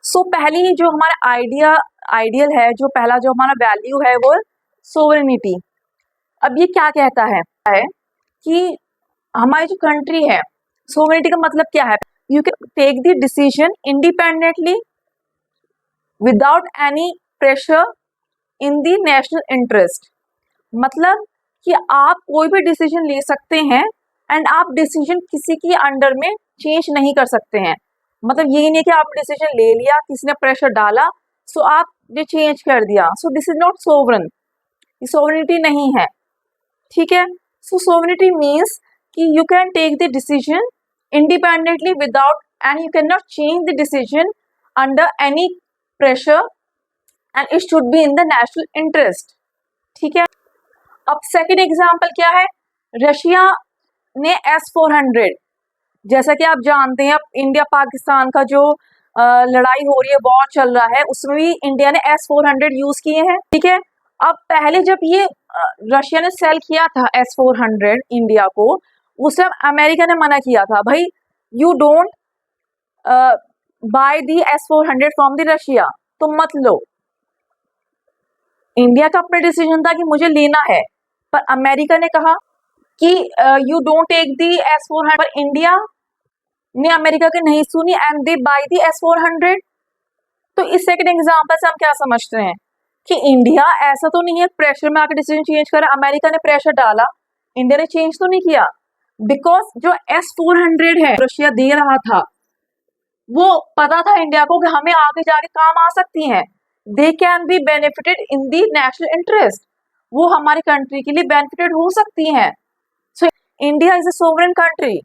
सो पहली जो हमारा आइडियल है, जो पहला जो हमारा वैल्यू है वो सोवरेनिटी। अब ये क्या कहता है कि हमारी जो कंट्री है, सोवरेनिटी का मतलब क्या है, you can take the decision independently without any pressure in the national interest. मतलब कि आप कोई भी डिसीजन ले सकते हैं एंड आप डिसीजन किसी की अंडर में चेंज नहीं कर सकते हैं। मतलब यही नहीं कि आप डिसीजन ले लिया, किसी ने प्रेशर डाला सो आप ये चेंज कर दिया, so this is not sovereign, ये सोवरेनिटी नहीं है। ठीक है, सो सोवरेनिटी मीन्स कि you can take the decision independently without and you can not change the decision under any pressure and it should be in the national interest. ठीक है, अब second example क्या है, रशिया ने S-400, जैसा कि आप जानते हैं अब इंडिया पाकिस्तान का जो लड़ाई हो रही है, वॉर चल रहा है, उसमें भी इंडिया ने S-400 यूज किए हैं। ठीक है, अब पहले जब ये रशिया ने सेल किया था S-400 इंडिया को, उस टाइम अमेरिका ने मना किया था, भाई you don't by the S-400 from the Russia, तुम मत लो। इंडिया का अपना डिसीजन था कि मुझे लेना है, पर अमेरिका ने कहा कि you don't take the S-400, पर इंडिया ने अमेरिका की नहीं सुनी and they by the S-400। तो इस सेकंड एग्जांपल से हम क्या समझते हैं कि इंडिया ऐसा तो नहीं है प्रेशर में आकर डिसीजन चेंज करा, अमेरिका ने प्रेशर डाला, इंडिया ने चेंज तो नहीं किया, बिकॉज जो S-400 है रशिया दे रहा था वो पता था इंडिया को कि हमें आगे जाके काम आ सकती हैं, they can be benefited in the national interest, वो हमारी कंट्री के लिए बेनिफिटेड हो सकती हैं। So India is a sovereign country,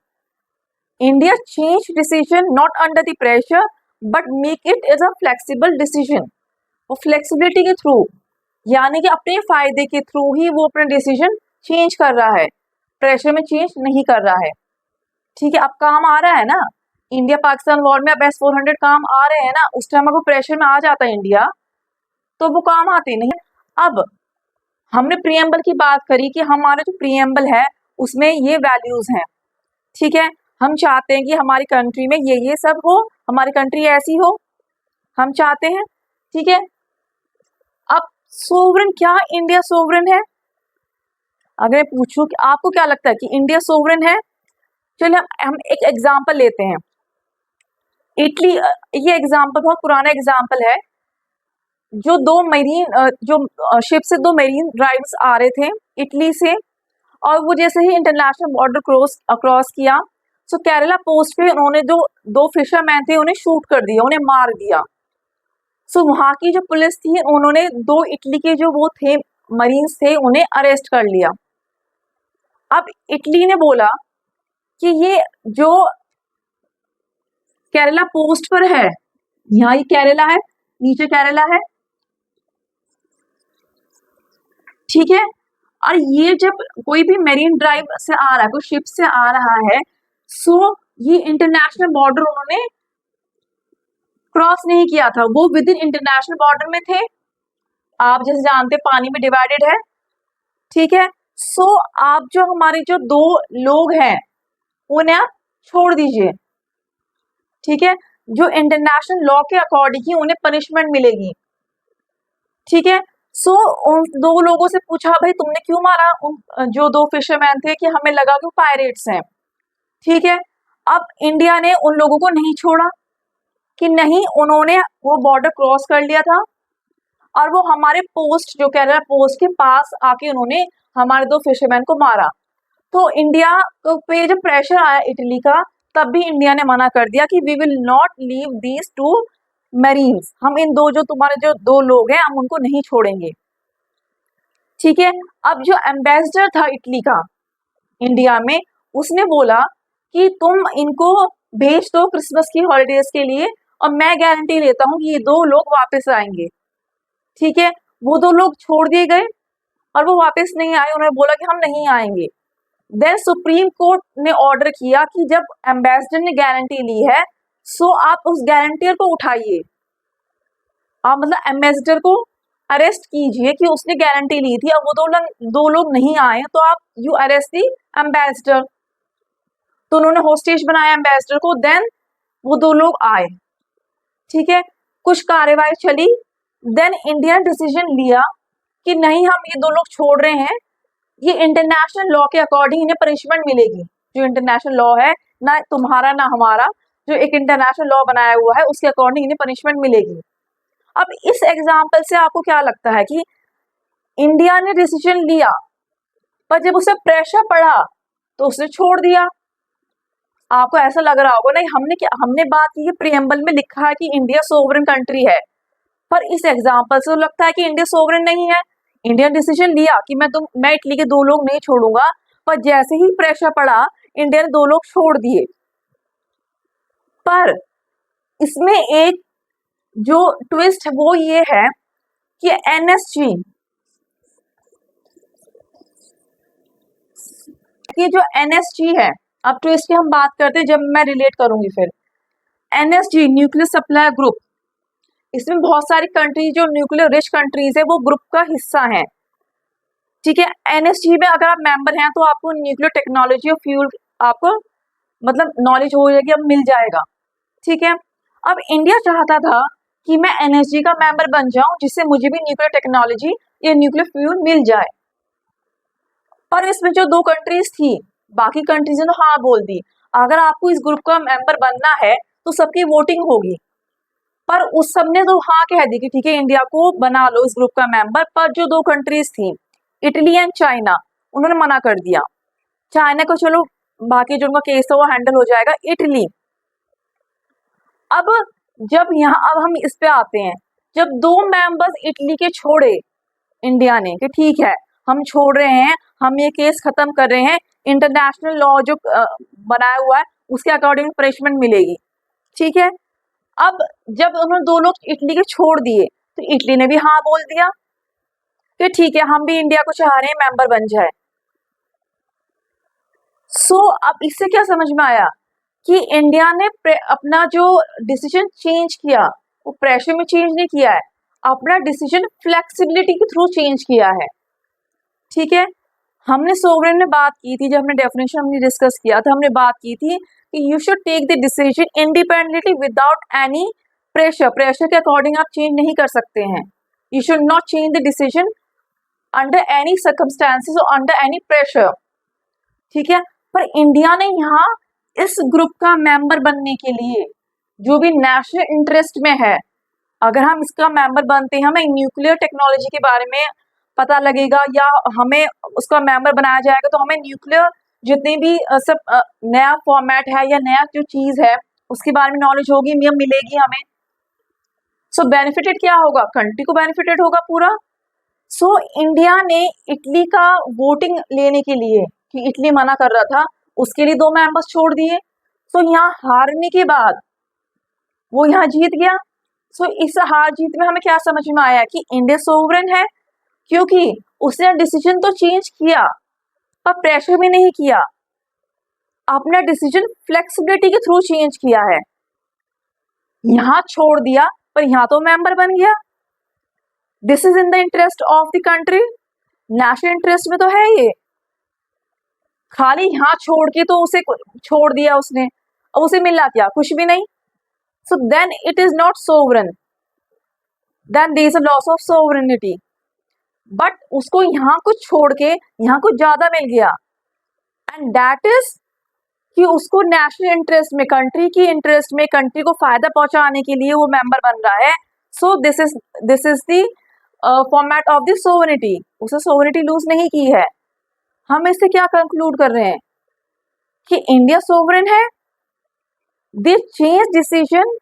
India change decision not under the pressure but make it as a flexible decision, वो फ्लेक्सिबिलिटी के through, यानी कि अपने फायदे के थ्रू ही वो अपना डिसीजन चेंज कर रहा है, प्रेशर में चेंज नहीं कर रहा है। ठीक है, अब काम आ रहा है ना, इंडिया पाकिस्तान वॉर में अब S-400 काम आ रहे हैं ना, उस टाइम अगर प्रेशर में आ जाता है इंडिया तो वो काम आते नहीं। अब हमने प्रीएम्बल की बात करी कि हमारा जो प्रीएम्बल है उसमें ये वैल्यूज हैं। ठीक है, हम चाहते हैं कि हमारी कंट्री में ये सब हो, हमारी कंट्री ऐसी हो, हम चाहते हैं। ठीक है, अब सोवरेन, क्या इंडिया सोवरेन है? अगर मैं पूछूं कि आपको क्या लगता है कि इंडिया सोवरेन है, चलिए हम एक एग्जांपल लेते हैं, इटली। ये एग्जांपल बहुत पुराना एग्जांपल है, जो दो मरीन जो शिप से दो मरीन ड्राइवर्स आ रहे थे इटली से, और वो जैसे ही इंटरनेशनल बॉर्डर क्रॉस किया, सो केरला पोस्ट पे उन्होंने जो दो फिशरमैन थे उन्हें शूट कर दिया, उन्हें मार दिया। सो वहां की जो पुलिस थी उन्होंने दो इटली के जो वो थे मरीन्स थे उन्हें अरेस्ट कर लिया। अब इटली ने बोला कि ये जो केरला पोस्ट पर है, यहाँ ये केरला है, नीचे केरला है, ठीक है, और ये जब कोई भी मेरीन ड्राइव से आ रहा है, कोई शिप से आ रहा है, सो ये इंटरनेशनल बॉर्डर उन्होंने क्रॉस नहीं किया था, वो विद इन इंटरनेशनल बॉर्डर में थे। आप जैसे जानते हैं पानी में डिवाइडेड है। ठीक है, सो आप जो हमारे जो दो लोग हैं उन्हें आप छोड़ दीजिए। ठीक है, जो इंटरनेशनल लॉ के अकॉर्डिंग ही उन्हें पनिशमेंट मिलेगी। ठीक है, सो उन दो लोगों से पूछा, भाई तुमने क्यों मारा उन जो दो फिशरमैन थे, कि हमें लगा कि पायरेट्स हैं। ठीक है, अब इंडिया ने उन लोगों को नहीं छोड़ा, कि नहीं उन्होंने वो बॉर्डर क्रॉस कर लिया था और वो हमारे पोस्ट जो केरला पोस्ट के पास आके उन्होंने हमारे दो फिशरमैन को मारा। तो इंडिया पे जब प्रेशर आया इटली का, तब भी इंडिया ने मना कर दिया कि we will not leave these two marines, हम इन दो जो तुम्हारे जो दो लोग हैं हम उनको नहीं छोड़ेंगे। ठीक है, अब जो एम्बेसडर था इटली का इंडिया में, उसने बोला कि तुम इनको भेज दो क्रिसमस की हॉलीडेज के लिए और मैं गारंटी लेता हूँ कि ये दो लोग वापस आएंगे। ठीक है, वो दो लोग छोड़ दिए गए और वो वापस नहीं आए, उन्होंने बोला कि हम नहीं आएंगे। देन सुप्रीम कोर्ट ने ऑर्डर किया कि जब एम्बेसडर ने गारंटी ली है, सो आप उस गारंटियर को उठाइए, आप मतलब एम्बेसडर को अरेस्ट कीजिए कि उसने गारंटी ली थी, अब वो दो लोग नहीं आए तो आप यू अरेस्ट दी एम्बेसडर। तो उन्होंने होस्टेज बनाया एम्बेसडर को, देन वो दो लोग आए। ठीक है, कुछ कार्यवाही चली, देन इंडिया ने डिसीजन लिया कि नहीं, हम ये दो लोग छोड़ रहे हैं, ये इंटरनेशनल लॉ के अकॉर्डिंग इन्हें पनिशमेंट मिलेगी। जो इंटरनेशनल लॉ है, ना तुम्हारा ना हमारा, जो एक इंटरनेशनल लॉ बनाया हुआ है उसके अकॉर्डिंग इन्हें पनिशमेंट मिलेगी। अब इस एग्जाम्पल से आपको क्या लगता है कि इंडिया ने डिसीजन लिया, पर जब उसे प्रेशर पड़ा तो उसने छोड़ दिया। आपको ऐसा लग रहा होगा नहीं, हमने बात की है, प्रीएम्बल में लिखा है कि इंडिया सोवरेन कंट्री है, पर इस एग्जाम्पल से तो लगता है कि इंडिया सोवरेन नहीं है। इंडिया ने डिसीजन लिया कि मैं इटली के दो लोग नहीं छोड़ूंगा, पर जैसे ही प्रेशर पड़ा इंडिया ने दो लोग छोड़ दिए। पर इसमें एक जो ट्विस्ट है वो ये है कि एनएसजी, कि जो एनएसजी है, अब ट्विस्ट की हम बात करते हैं, जब मैं रिलेट करूंगी फिर। एनएसजी न्यूक्लियर सप्लाई ग्रुप, इसमें बहुत सारी कंट्रीज जो न्यूक्लियर रिच कंट्रीज है वो ग्रुप का हिस्सा है। ठीक है, एनएसजी में अगर आप मेंबर हैं तो आपको न्यूक्लियर टेक्नोलॉजी और फ्यूल आपको मतलब नॉलेज हो जाएगी, अब मिल जाएगा। ठीक है, अब इंडिया चाहता था कि मैं एनएसजी का मेंबर बन जाऊं, जिससे मुझे भी न्यूक्लियर टेक्नोलॉजी या न्यूक्लियर फ्यूल मिल जाए। पर इसमें जो दो कंट्रीज थी, बाकी कंट्रीज ने तो हाँ बोल दी। अगर आपको इस ग्रुप का मेंबर बनना है तो सबकी वोटिंग होगी, पर उस सब ने तो हाँ कह दी कि ठीक है इंडिया को बना लो इस ग्रुप का मेंबर। पर जो दो कंट्रीज थी, इटली एंड चाइना, उन्होंने मना कर दिया। चाइना को चलो बाकी जो उनका केस है वो हैंडल हो जाएगा, इटली। अब अब हम इस पे आते हैं, जब दो मेंबर्स इटली के छोड़े इंडिया ने कि ठीक है हम छोड़ रहे हैं, हम ये केस खत्म कर रहे हैं, इंटरनेशनल लॉ जो बनाया हुआ है उसके अकॉर्डिंग पनिशमेंट मिलेगी। ठीक है, अब जब उन्होंने दो लोग इटली के छोड़ दिए तो इटली ने भी हाँ बोल दिया कि ठीक है हम भी इंडिया को चाह रहे हैं मेंबर बन जाए। अब इससे क्या समझ में आया कि इंडिया ने अपना जो डिसीजन चेंज किया वो प्रेशर में चेंज नहीं किया है, अपना डिसीजन फ्लेक्सिबिलिटी के थ्रू चेंज किया है। ठीक है, हमने सोवरेन में बात की थी, जब हमने डेफिनेशन हमने डिस्कस किया था, हमने बात की थी कि you should take the decision independently without any pressure. Pressure के अकॉर्डिंग आप चेंज नहीं कर सकते हैं। You should not change the decision under any circumstances और अंडर एनी प्रेशर। ठीक है, पर इंडिया ने यहाँ इस ग्रुप का मेंबर बनने के लिए जो भी नेशनल इंटरेस्ट में है, अगर हम इसका मेंबर बनते हैं, हमें न्यूक्लियर टेक्नोलॉजी के बारे में पता लगेगा या हमें उसका मेंबर बनाया जाएगा, तो हमें न्यूक्लियर जितने भी सब नया फॉर्मेट है या नया जो चीज है उसके बारे में नॉलेज होगी, मिलेगी हमें। सो बेनिफिटेड क्या होगा, कंट्री को बेनिफिटेड होगा पूरा। सो इंडिया ने इटली का वोटिंग लेने के लिए, कि इटली मना कर रहा था, उसके लिए दो मेंबर्स छोड़ दिए। सो यहाँ हारने के बाद वो यहाँ जीत गया। सो इस हार जीत में हमें क्या समझ में आया कि इंडिया सोवरेन है, क्योंकि उसने डिसीजन तो चेंज किया पर प्रेशर में नहीं किया, अपना डिसीजन फ्लेक्सिबिलिटी के थ्रू चेंज किया है। यहाँ छोड़ दिया पर यहाँ तो मेंबर बन गया। This is in the interest of the country, national interest में तो है ये। खाली यहाँ छोड़ के तो उसे छोड़ दिया उसने, अब उसे मिला क्या, कुछ भी नहीं। So then it is not sovereign, then there is a loss of sovereignty. But उसको यहाँ कुछ छोड़ के यहाँ कुछ ज्यादा मिल गया, एंड दैट इज कि उसको नेशनल इंटरेस्ट में, कंट्री की इंटरेस्ट में, कंट्री को फायदा पहुंचाने के लिए वो मेंबर बन रहा है। सो this is the format of the sovereignty. उसे सोवरेनिटी लूज नहीं की है। हम इससे क्या कंक्लूड कर रहे हैं कि इंडिया सोवरेन है, they change decision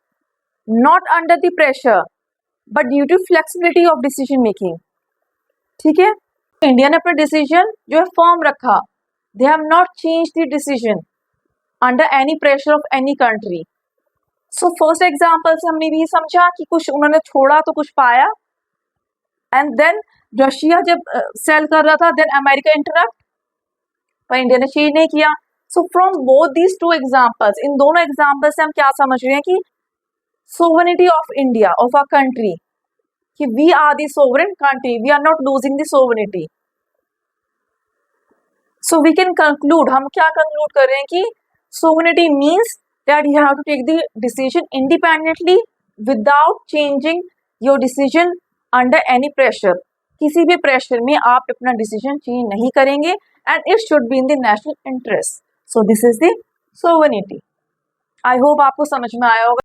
not under the pressure but due to flexibility of decision making. ठीक है, इंडिया ने अपना डिसीजन जो है फॉर्म रखा, they have not change the decision under any pressure of any country. So first example से हमने भी समझा कि कुछ उन्होंने छोड़ा तो कुछ पाया, एंड देन रशिया जब सेल कर रहा था, देन अमेरिका इंटरप्ट, पर इंडिया ने चेंज नहीं किया। So from both these two examples, इन दोनों एग्जाम्पल से हम क्या समझ रहे हैं कि sovereignty of India, of a country, कि we are the sovereign country, we are not losing the sovereignty. So we can conclude, हम क्या कंक्लूड कर रहे हैं कि sovereignty means that you have to take the decision independently without changing your decision under any pressure, किसी भी pressure में आप अपना डिसीजन चेंज नहीं करेंगे, and it should be in the national interest. So this is the sovereignty. I hope आपको समझ में आया होगा।